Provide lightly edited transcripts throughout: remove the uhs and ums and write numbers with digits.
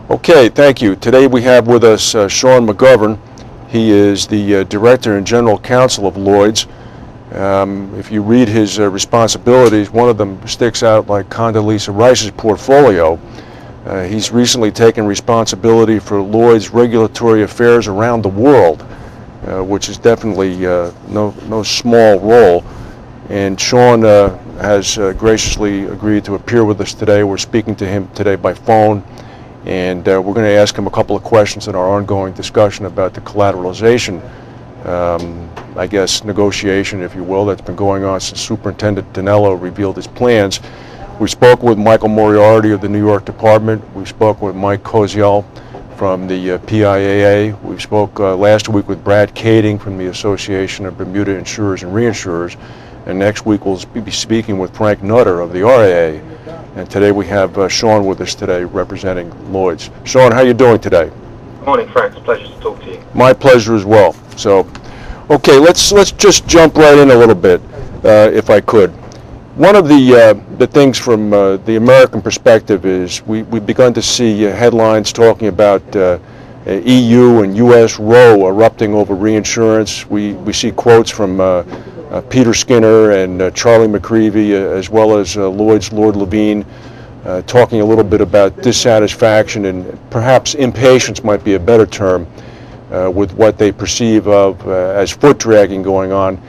Okay, thank you. Today we have with us Sean McGovern. He is the Director and General Counsel of Lloyds. If you read his responsibilities, one of them sticks out like Condoleezza Rice's portfolio. He's recently taken responsibility for Lloyds' regulatory affairs around the world, which is definitely no small role. And Sean has graciously agreed to appear with us today. We're speaking to him today by phone. And we're going to ask him a couple of questions in our ongoing discussion about the collateralization, I guess, negotiation, if you will, that's been going on since Superintendent Dinello revealed his plans. We spoke with Michael Moriarty of the New York Department. We spoke with Mike Koziel from the PIAA. We spoke last week with Brad Kading from the Association of Bermuda Insurers and Reinsurers. And next week we'll be speaking with Frank Nutter of the RAA. And today we have Sean with us today representing Lloyds. Sean, how are you doing today? Good morning, Frank. It's a pleasure to talk to you. My pleasure as well. So, okay, let's just jump right in a little bit, if I could. One of the things from the American perspective is we've begun to see headlines talking about EU and U.S. row erupting over reinsurance. We see quotes from Peter Skinner and Charlie McCreevy, as well as Lloyd's Lord Levine, talking a little bit about dissatisfaction and perhaps impatience might be a better term with what they perceive of as foot dragging going on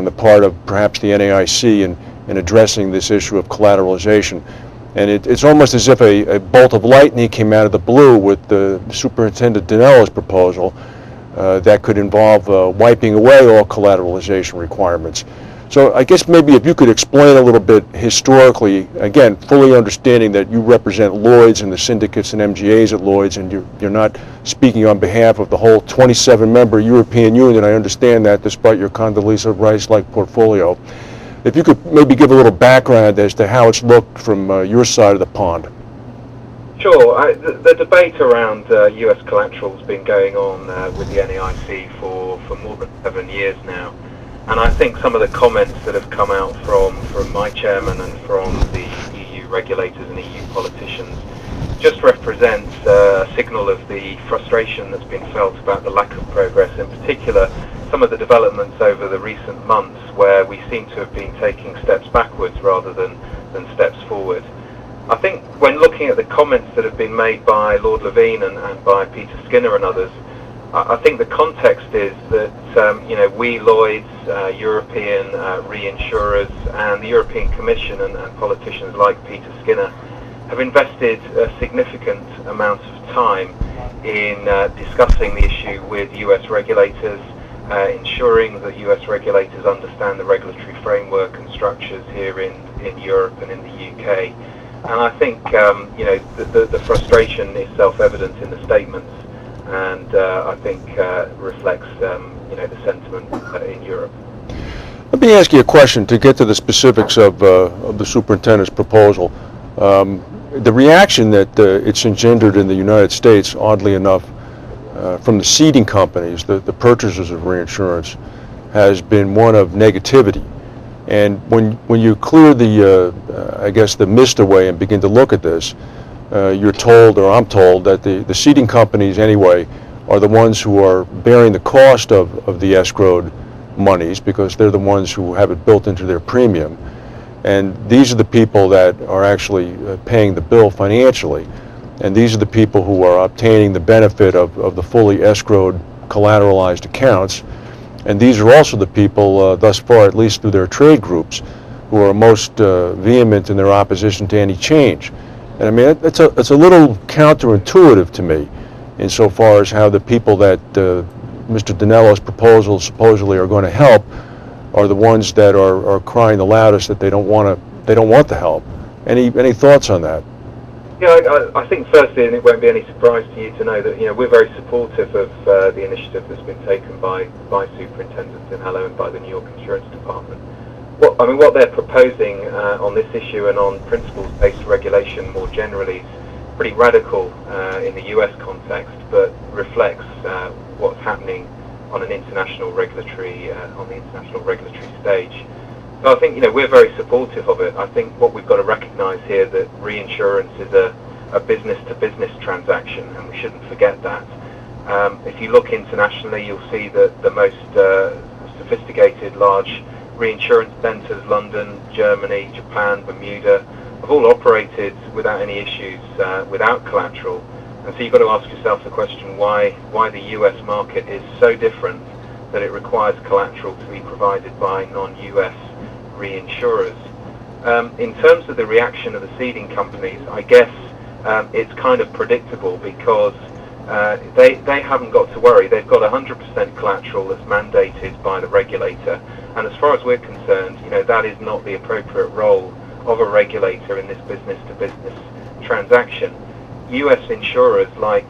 the part of perhaps the NAIC in addressing this issue of collateralization. And it's almost as if a bolt of lightning came out of the blue with the Superintendent Dinello's proposal that could involve wiping away all collateralization requirements. So I guess maybe if you could explain a little bit historically, again, fully understanding that you represent Lloyds and the syndicates and MGAs at Lloyds, and you're not speaking on behalf of the whole 27-member European Union. I understand that, despite your Condoleezza Rice-like portfolio. If you could maybe give a little background as to how it's looked from your side of the pond. Sure. The debate around U.S. collateral has been going on with the NAIC for more than 7 years now. And I think some of the comments that have come out from my chairman and from the EU regulators and EU politicians just represents a signal of the frustration that's been felt about the lack of progress, in particular some of the developments over the recent months where we seem to have been taking steps backwards rather than steps forward. I think when looking at the comments that have been made by Lord Levine and by Peter Skinner and others, I think the context is that we Lloyds, European reinsurers, and the European Commission and politicians like Peter Skinner have invested a significant amount of time in discussing the issue with US regulators, ensuring that US regulators understand the regulatory framework and structures here in Europe and in the UK. And I think the frustration is self-evident in the statements, and I think reflects the sentiment in Europe. Let me ask you a question to get to the specifics of the superintendent's proposal. The reaction that it's engendered in the United States, oddly enough, from the ceding companies, the purchasers of reinsurance, has been one of negativity. And when you clear the mist away and begin to look at this, you're told, or I'm told, that the ceding companies anyway are the ones who are bearing the cost of the escrowed monies because they're the ones who have it built into their premium. And these are the people that are actually paying the bill financially. And these are the people who are obtaining the benefit of the fully escrowed collateralized accounts. And these are also the people, thus far, at least through their trade groups, who are most vehement in their opposition to any change. And I mean, it's a little counterintuitive to me, insofar as how the people that Mr. Dinello's proposals supposedly are going to help are the ones that are crying the loudest that they don't want the help. Any thoughts on that? Yeah, I think firstly, and it won't be any surprise to you to know that we're very supportive of the initiative that's been taken by Superintendent Dinello and by the New York Insurance Department. What they're proposing on this issue and on principles-based regulation more generally is pretty radical in the US context, but reflects what's happening on an international regulatory on the international regulatory stage. So I think we're very supportive of it. I think what we've got to recognise here that reinsurance is a business-to-business transaction. transaction, and we shouldn't forget that. If you look internationally, you'll see that the most sophisticated large reinsurance centres, London, Germany, Japan, Bermuda, have all operated without any issues, without collateral. And so you've got to ask yourself the question why the US market is so different that it requires collateral to be provided by non-US reinsurers. In terms of the reaction of the ceding companies, I guess it's kind of predictable because they haven't got to worry. They've got 100% collateral that's mandated by the regulator, and as far as we're concerned, that is not the appropriate role of a regulator in this business-to-business transaction. US insurers, like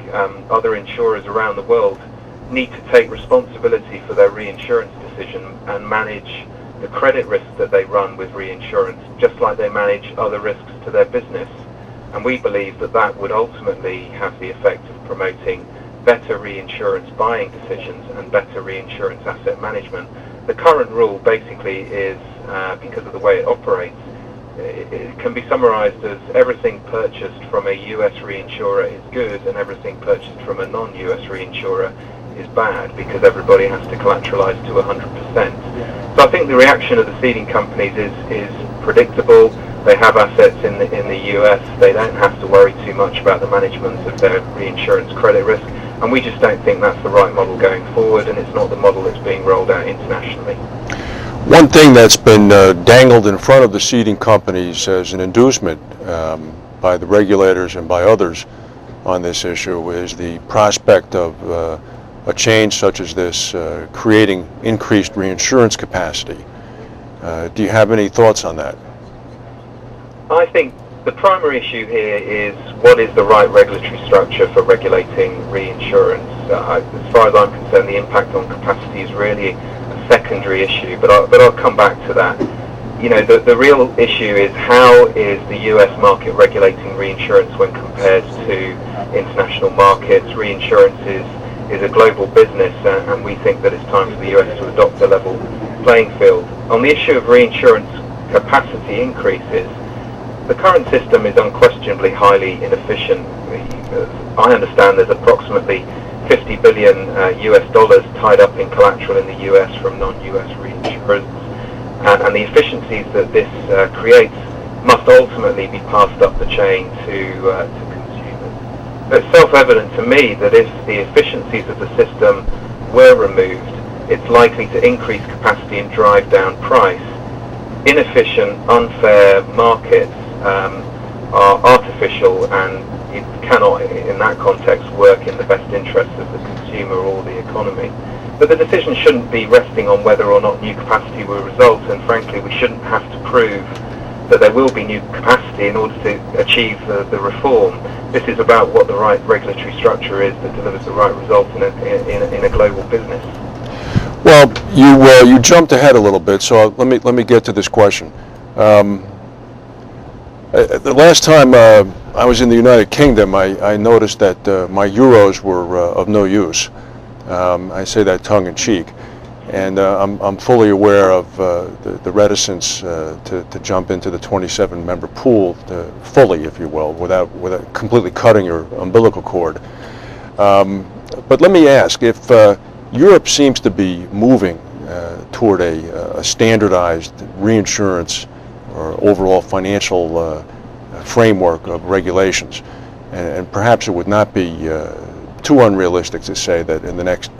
other insurers around the world, need to take responsibility for their reinsurance decision and manage the credit risk that they run with reinsurance, just like they manage other risks to their business. And we believe that would ultimately have the effect of promoting better reinsurance buying decisions and better reinsurance asset management. The current rule basically is, because of the way it operates, it can be summarized as everything purchased from a US reinsurer is good and everything purchased from a non-US reinsurer is bad, because everybody has to collateralize to 100%. So I think the reaction of the ceding companies is predictable. They have assets in the US. They don't have to worry too much about the management of their reinsurance credit risk, and we just don't think that's the right model going forward, and it's not the model that's being rolled out internationally. One thing that's been dangled in front of the ceding companies as an inducement by the regulators and by others on this issue is the prospect of a change such as this creating increased reinsurance capacity. Do you have any thoughts on that? I think the primary issue here is what is the right regulatory structure for regulating reinsurance. As far as I'm concerned, the impact on capacity is really secondary issue, but I'll come back to that. The real issue is how is the US market regulating reinsurance when compared to international markets. Reinsurance is a global business, and we think that it's time for the US to adopt a level playing field. On the issue of reinsurance capacity increases, the current system is unquestionably highly inefficient. I understand there's approximately $50 billion US dollars tied up in collateral in the US from non-US reinsurers, and the efficiencies that this creates must ultimately be passed up the chain to consumers. But it's self-evident to me that if the efficiencies of the system were removed, it's likely to increase capacity and drive down price. Inefficient, unfair markets are artificial, and it cannot, in that context, work in the best interests of the consumer or the economy. But the decision shouldn't be resting on whether or not new capacity will result, and frankly, we shouldn't have to prove that there will be new capacity in order to achieve the reform. This is about what the right regulatory structure is that delivers the right result in a global business. Well, you jumped ahead a little bit, so let me get to this question. The last time I was in the United Kingdom, I noticed that my euros were of no use. I say that tongue in cheek, and I'm fully aware of the reticence to jump into the 27-member pool fully, if you will, without completely cutting your umbilical cord. But let me ask, if Europe seems to be moving toward a standardized reinsurance or overall financial framework of regulations, and perhaps it would not be too unrealistic to say that in the next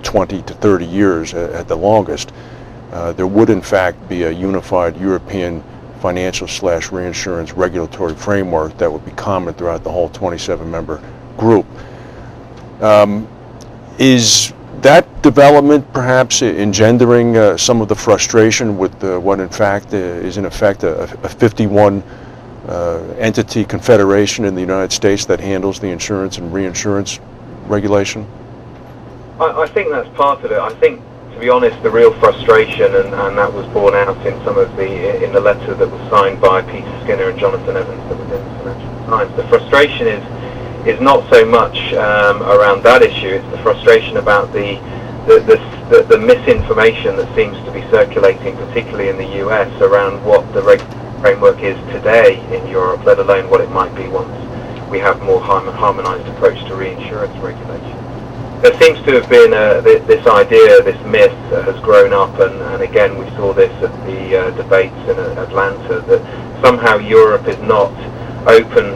20 to 30 years at the longest, there would in fact be a unified European financial/reinsurance regulatory framework that would be common throughout the whole 27-member group. Is that development perhaps engendering some of the frustration with what in fact is in effect a 51 entity confederation in the United States that handles the insurance and reinsurance regulation? I think that's part of it. I think, to be honest, the real frustration, and that was borne out in in the letter that was signed by Peter Skinner and Jonathan Evans that was in the Financial Times. The frustration is not so much around that issue. It's the frustration about the misinformation that seems to be circulating, particularly in the US, around what the regulatory framework is today in Europe, let alone what it might be once we have more harmonised approach to reinsurance regulation. There seems to have been this idea, this myth that has grown up, and again we saw this at the debates in Atlanta, that somehow Europe is not open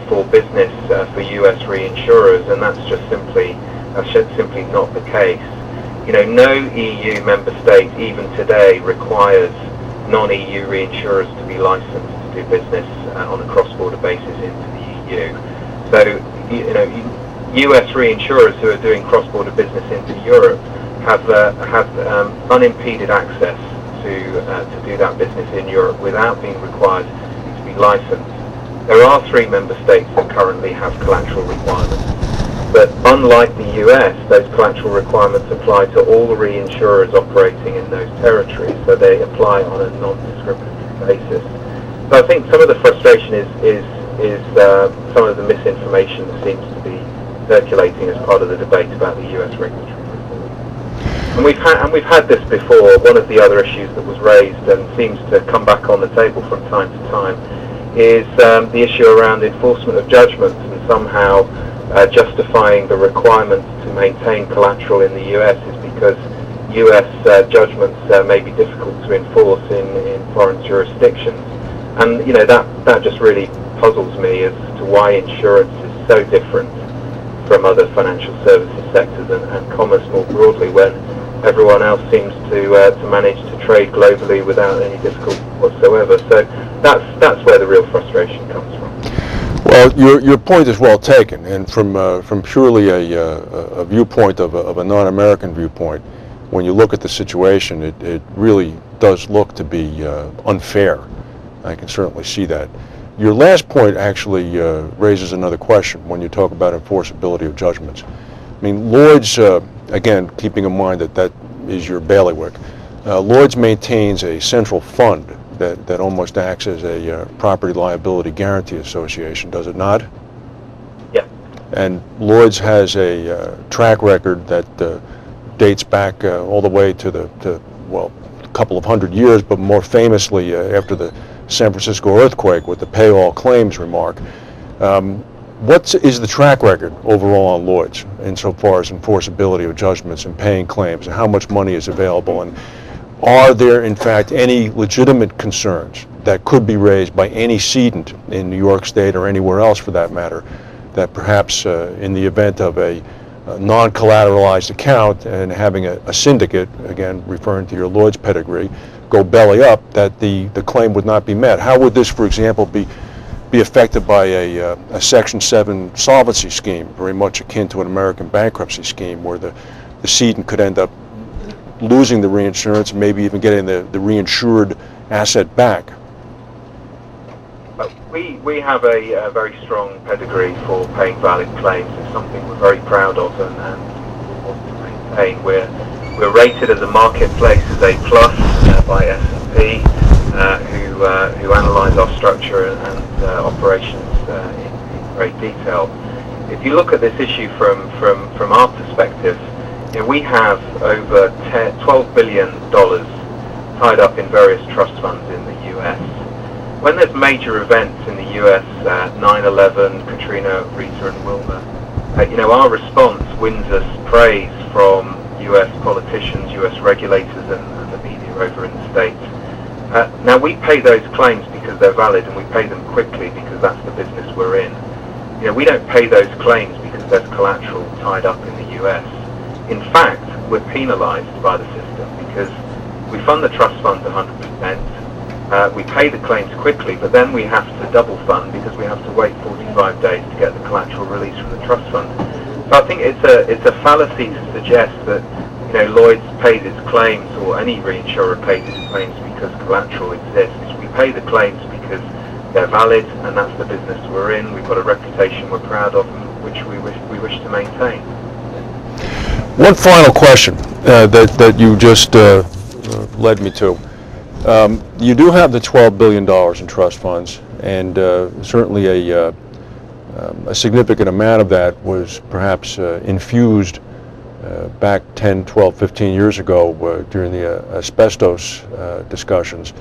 for business for US reinsurers, and that's simply not the case. You know, no EU member state even today requires non-EU reinsurers to be licensed to do business on a cross-border basis into the EU. So, you know, US reinsurers who are doing cross-border business into Europe have unimpeded access to do that business in Europe without being required to be licensed. There are 3 member states that currently have collateral requirements, but unlike the US, those collateral requirements apply to all the reinsurers operating in those territories, so they apply on a non-discriminatory basis. So I think some of the frustration is some of the misinformation that seems to be circulating as part of the debate about the US regulatory reform. And we've had this before. One of the other issues that was raised and seems to come back on the table from time to time is the issue around enforcement of judgments, and somehow justifying the requirement to maintain collateral in the US is because US judgments may be difficult to enforce in foreign jurisdictions. And you know, that just really puzzles me as to why insurance is so different from other financial services sectors and commerce more broadly, when everyone else seems to manage to trade globally without any difficulty whatsoever. So that's where the real frustration comes from. Well, your point is well taken, and from purely a viewpoint of a non-American viewpoint, when you look at the situation, it really does look to be unfair. I can certainly see that. Your last point actually raises another question when you talk about enforceability of judgments. I mean, Lloyds, again, keeping in mind that is your bailiwick, Lloyds maintains a central fund that almost acts as a property liability guarantee association, does it not? Yeah. And Lloyds has a track record that dates back all the way to a couple of hundred years, but more famously after the San Francisco earthquake with the pay all claims remark. What is the track record overall on Lloyds insofar as enforceability of judgments and paying claims, and how much money is available, and are there in fact any legitimate concerns that could be raised by any cedent in New York State or anywhere else for that matter, that perhaps in the event of a non-collateralized account and having a syndicate, again referring to your Lloyds pedigree, go belly up, that the claim would not be met? How would this, for example, be affected by a Section 7 solvency scheme, very much akin to an American bankruptcy scheme, where the cedent could end up losing the reinsurance and maybe even getting the reinsured asset back? We have a very strong pedigree for paying valid claims. It's something we're very proud of and want to maintain. We're rated as a marketplace as A+ by S&P, who analyse our structure and operations in great detail. If you look at this issue from our perspective, you know, we have over $12 billion tied up in various trust funds in the US. When there's major events in the US, 9/11, Katrina, Rita and Wilma, you know, our response wins us praise from US politicians, US regulators and the media over in the States. Now we pay those claims because they're valid, and we pay them quickly because that's the business we're in. You know, we don't pay those claims because there's collateral tied up in the US. In fact, we're penalised by the system because we fund the trust funds 100%, we pay the claims quickly, but then we have to double fund because we have to wait 45 days to get the collateral release from the trust fund. So I think it's a fallacy to suggest that, you know, Lloyds pays its claims, or any reinsurer pays its claims because collateral exists. We pay the claims because they're valid, and that's the business we're in. We've got a reputation we're proud of, which we wish to maintain. One final question that you just led me to. You do have the $12 billion in trust funds, and certainly a significant amount of that was perhaps infused back 10, 12, 15 years ago during the asbestos discussions.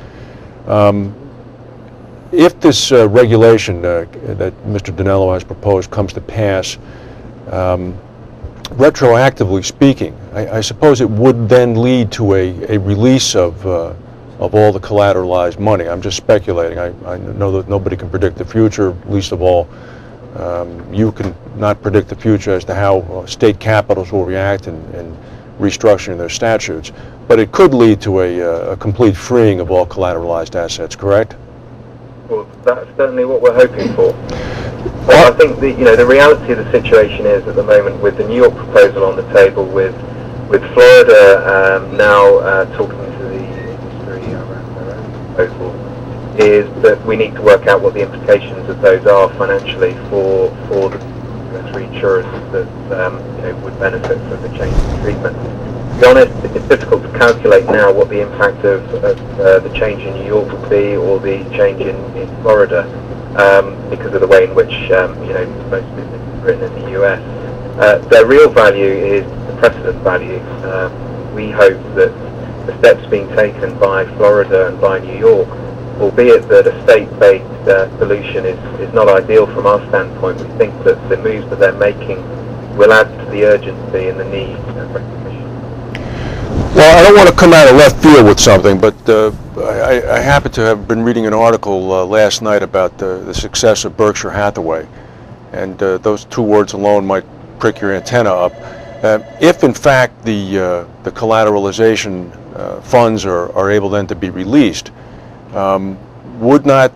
if this regulation that Mr. Dinello has proposed comes to pass, retroactively speaking, I suppose it would then lead to a release of all the collateralized money. I'm just speculating. I know that nobody can predict the future, least of all you can not predict the future as to how state capitals will react in restructuring their statutes. But it could lead to a complete freeing of all collateralized assets, correct? Well, that's certainly what we're hoping for. But I think the reality of the situation is at the moment, with the New York proposal on the table, with Florida now talking to the industry around their own proposal, is that we need to work out what the implications of those are financially for the US reinsurers that would benefit from the change in treatment. To be honest, it's difficult to calculate now what the impact of the change in New York would be, or the change in Florida, because of the way in which most business is written in the US. Their real value is the precedent value. We hope that the steps being taken by Florida and by New York, albeit that a state-based solution is not ideal from our standpoint, we think that the moves that they're making will add to the urgency and the need of recognition. Well, I don't want to come out of left field with something, but I happen to have been reading an article last night about the success of Berkshire Hathaway, and those two words alone might prick your antenna up. If in fact the collateralization funds are able then to be released, would not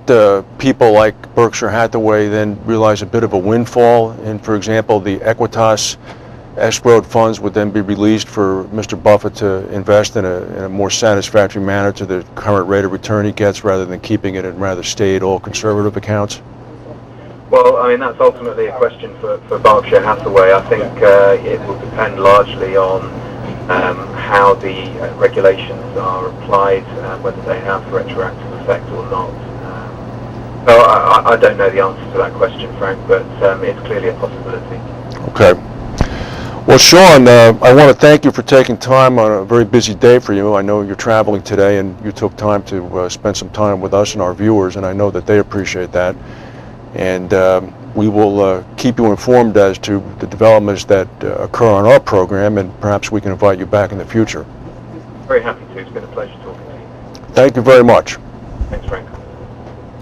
people like Berkshire Hathaway then realize a bit of a windfall? And for example, the Equitas escrowed funds would then be released for Mr. Buffett to invest in a more satisfactory manner to the current rate of return he gets, rather than keeping it in rather staid, all conservative accounts? Well, I mean, that's ultimately a question for Berkshire Hathaway. I think it will depend largely on how the regulations are applied, whether they have retroactive effect or not. So I don't know the answer to that question, Frank, but it's clearly a possibility. Okay. Well, Sean, I want to thank you for taking time on a very busy day for you. I know you're traveling today, and you took time to spend some time with us and our viewers, and I know that they appreciate that. And we will keep you informed as to the developments that occur on our program, and perhaps we can invite you back in the future. Very happy to. It's been a pleasure talking to you. Thank you very much. Thanks, Frank.